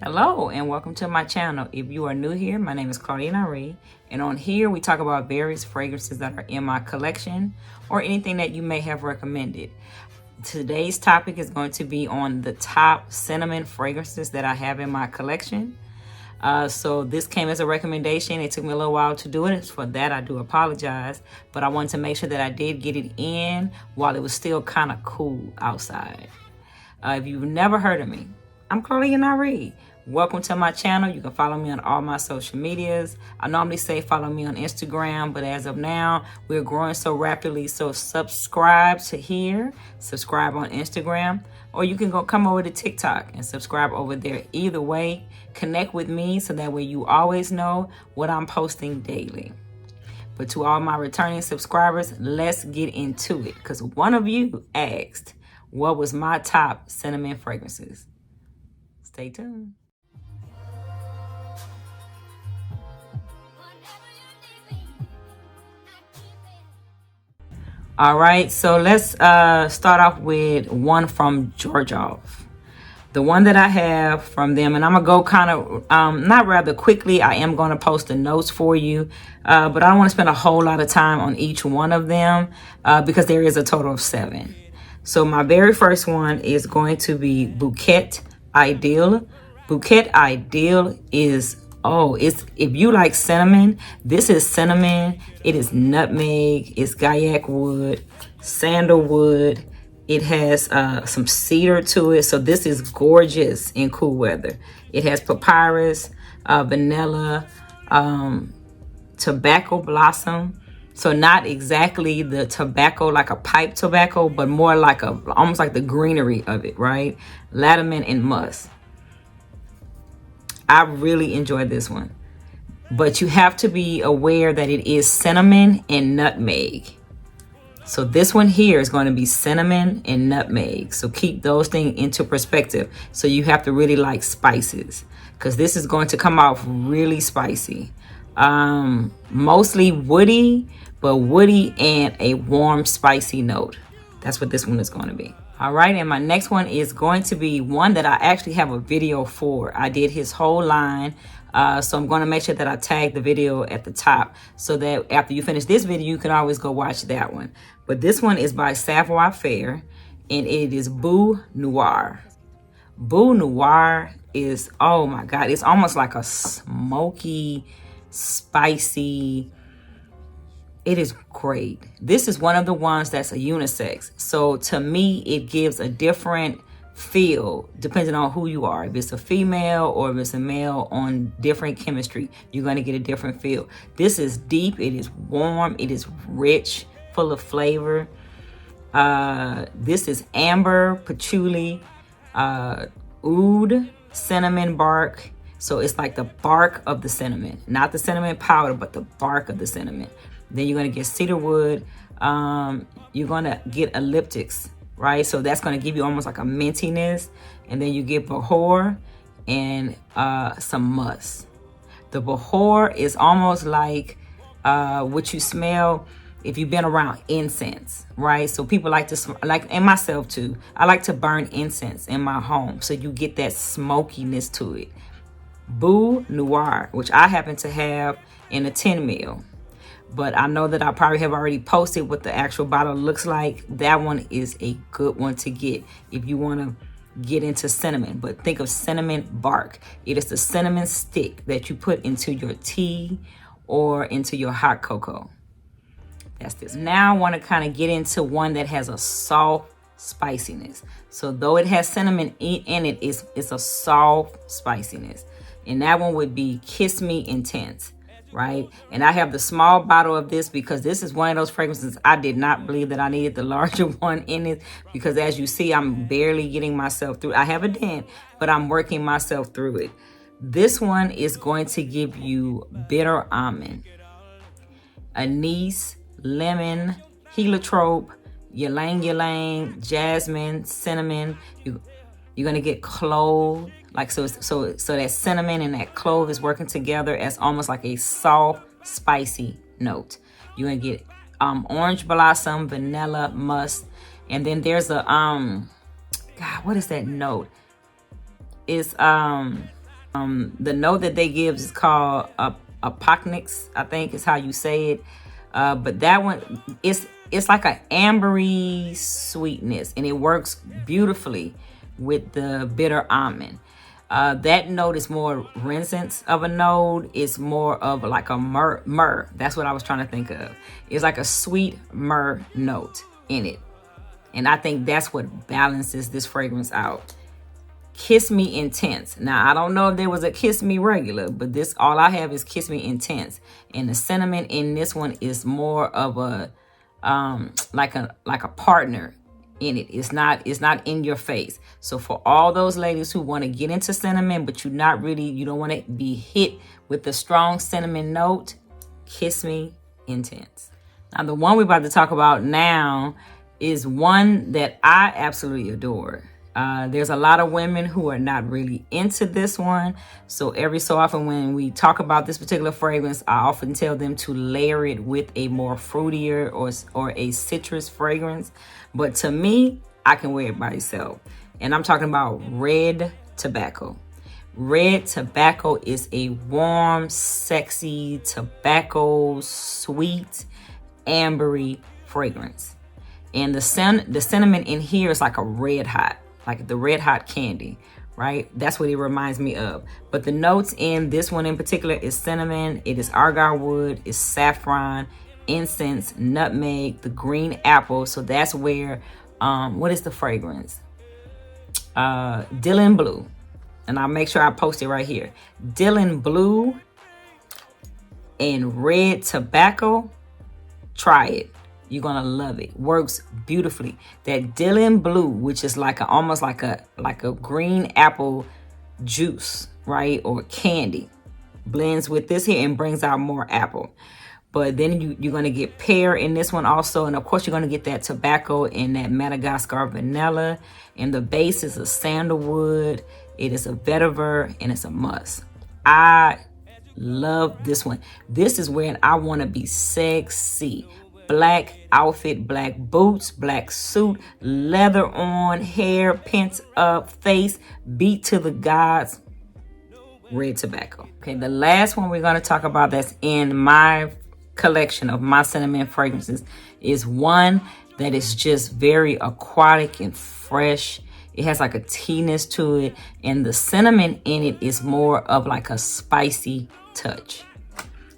Hello and welcome to my channel. If you are new here, my name is Claudia Nyree, and on here we talk about various fragrances that are in my collection or anything that you may have recommended. Today's topic is going to be on the top cinnamon fragrances that I have in my collection. So this came as a recommendation. It took me a little while to do it. For that, I do apologize, but I wanted to make sure that I did get it in while it was still kind of cool outside. If you've never heard of me, I'm Claudia Nyree. Welcome to my channel. You can follow me on all my social medias. I normally say follow me on Instagram, but as of now, we're growing so rapidly. So subscribe to here, subscribe on Instagram, or you can come over to TikTok and subscribe over there. Either way, connect with me so that way you always know what I'm posting daily. But to all my returning subscribers, let's get into it, because one of you asked, what was my top cinnamon fragrances? Stay tuned. All right, so let's start off with one from Georgioff. The one that I have from them, and I'm gonna go kind of, not rather quickly, I am gonna post the notes for you, but I don't wanna spend a whole lot of time on each one of them because there is a total of 7. So my very first one is going to be BOUQUET IDEALE. BOUQUET IDEALE is, it's, if you like cinnamon, this is cinnamon, it is nutmeg, it's gaiac wood, sandalwood, it has some cedar to it, so this is gorgeous in cool weather. It has papyrus, vanilla, tobacco blossom, so not exactly the tobacco like a pipe tobacco, but more like almost like the greenery of it, right? Latterman and musk. I really enjoyed this one, but you have to be aware that it is cinnamon and nutmeg. So this one here is going to be cinnamon and nutmeg. So keep those things into perspective. So you have to really like spices, because this is going to come off really spicy. Mostly woody, but woody and a warm spicy note. That's what this one is going to be. All right, and my next one is going to be one that I actually have a video for. I did his whole line, so I'm going to make sure that I tag the video at the top so that after you finish this video, you can always go watch that one. But this one is by Savoir Faire, and it is BEAU NOIR. BEAU NOIR is, oh my God, it's almost like a smoky, spicy. It is great. This is one of the ones that's a unisex. So to me, it gives a different feel depending on who you are. If it's a female or if it's a male on different chemistry, you're going to get a different feel. This is deep. It is warm. It is rich, full of flavor. This is amber, patchouli, oud, cinnamon bark. So it's like the bark of the cinnamon, not the cinnamon powder, but the bark of the cinnamon. Then you're going to get cedarwood. You're going to get elliptics, right? So that's going to give you almost like a mintiness. And then you get Behor and some musk. The Behor is almost like what you smell if you've been around incense, right? So people like to, and myself too, I like to burn incense in my home. So you get that smokiness to it. BEAU NOIR, which I happen to have in a 10 ml. But I know that I probably have already posted what the actual bottle looks like. That one is a good one to get if you want to get into cinnamon. But think of cinnamon bark. It is the cinnamon stick that you put into your tea or into your hot cocoa. That's this. Now I want to kind of get into one that has a soft spiciness. So though it has cinnamon in it, it's a soft spiciness. And that one would be Kiss Me Intense. Right? And I have the small bottle of this because this is one of those fragrances I did not believe that I needed the larger one in it, because as you see, I'm barely getting myself through. I have a dent, but I'm working myself through it. This one is going to give you bitter almond, anise, lemon, heliotrope, ylang ylang, jasmine, cinnamon. You're gonna get clove. Like so that cinnamon and that clove is working together as almost like a soft, spicy note. You're gonna get orange blossom, vanilla, musk, and then there's a God, what is that note? It's The note that they give is called Apocnix, I think is how you say it. But that one, it's like an ambery sweetness, and it works beautifully with the bitter almond. That note is more reticence of a note. It's more of like a myrrh. That's what I was trying to think of. It's like a sweet myrrh note in it. And I think that's what balances this fragrance out. Kiss Me Intense. Now, I don't know if there was a Kiss Me Regular, but this, all I have is Kiss Me Intense. And the cinnamon in this one is more of a, like a partner in it. It's not in your face. So for all those ladies who want to get into cinnamon, but you don't want to be hit with the strong cinnamon note, Kiss Me Intense. Now, the one we're about to talk about now is one that I absolutely adore. There's a lot of women who are not really into this one. So every so often when we talk about this particular fragrance, I often tell them to layer it with a more fruitier or a citrus fragrance. But to me, I can wear it by itself. And I'm talking about Red Tobacco. Red Tobacco is a warm, sexy, tobacco, sweet, ambery fragrance. And the cinnamon in here is like a red hot, like the red hot candy, right? That's what it reminds me of. But the notes in this one in particular is cinnamon, it is argyle wood, it's saffron, incense, nutmeg, the green apple. So that's where, what is the fragrance? Dylan Blue. And I'll make sure I post it right here. Dylan Blue and Red Tobacco. Try it. You're gonna love it. Works beautifully. That Dylan Blue, which is like almost like a green apple juice, right? Or candy, blends with this here and brings out more apple. But then you're gonna get pear in this one also, and of course you're gonna get that tobacco and that Madagascar vanilla. And the base is a sandalwood. It is a vetiver, and it's a musk. I love this one. This is where I want to be sexy. Black outfit, black boots, black suit, leather on, hair pent up, face beat to the gods. Red Tobacco. Okay, the last one we're going to talk about that's in my collection of my cinnamon fragrances is one that is just very aquatic and fresh. It has like a teeness to it, and the cinnamon in it is more of like a spicy touch.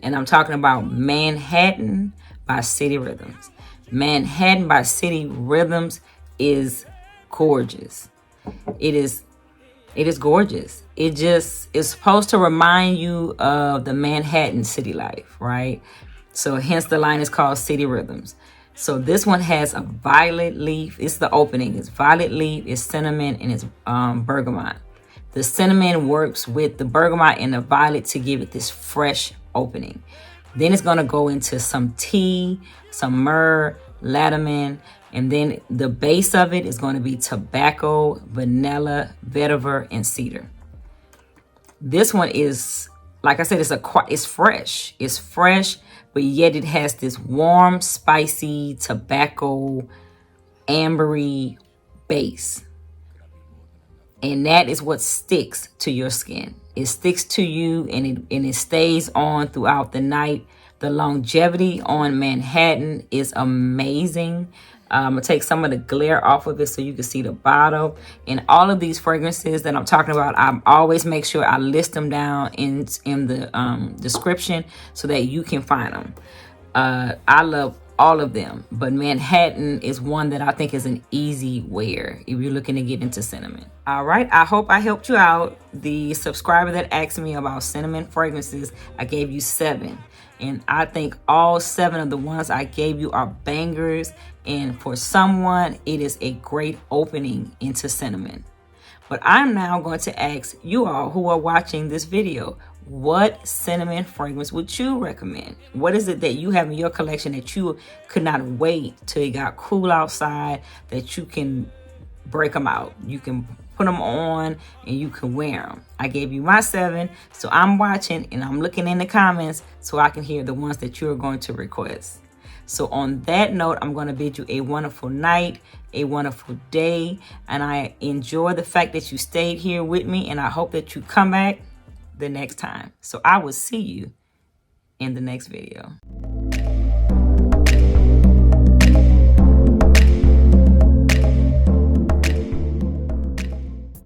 And I'm talking about Manhattan by City Rhythms. Manhattan by City Rhythms is gorgeous. It is gorgeous. It just is supposed to remind you of the Manhattan city life, right? So hence the line is called City Rhythms. So this one has a violet leaf. It's the opening. It's violet leaf, it's cinnamon, and it's bergamot. The cinnamon works with the bergamot and the violet to give it this fresh opening. Then it's going to go into some tea, some myrrh, ladamine, and then the base of it is going to be tobacco, vanilla, vetiver, and cedar. This one is, like I said, it's fresh. It's fresh, but yet it has this warm, spicy, tobacco, ambery base. And that is what sticks to your skin. It sticks to you, and it stays on throughout the night. The longevity on Manhattan is amazing. I'm going to take some of the glare off of it so you can see the bottle. And all of these fragrances that I'm talking about, I always make sure I list them down in the description so that you can find them. I love all of them, but Manhattan is one that I think is an easy wear if you're looking to get into cinnamon. All right, I hope I helped you out. The subscriber that asked me about cinnamon fragrances, I gave you 7. And I think all 7 of the ones I gave you are bangers. And for someone, it is a great opening into cinnamon. But I'm now going to ask you all who are watching this video, what cinnamon fragrance would you recommend? What is it that you have in your collection that you could not wait till it got cool outside, that you can break them out? You can put them on and you can wear them. I gave you my 7, so I'm watching and I'm looking in the comments so I can hear the ones that you're going to request. So on that note, I'm going to bid you a wonderful night, a wonderful day, and I enjoy the fact that you stayed here with me, and I hope that you come back the next time. So I will see you in the next video.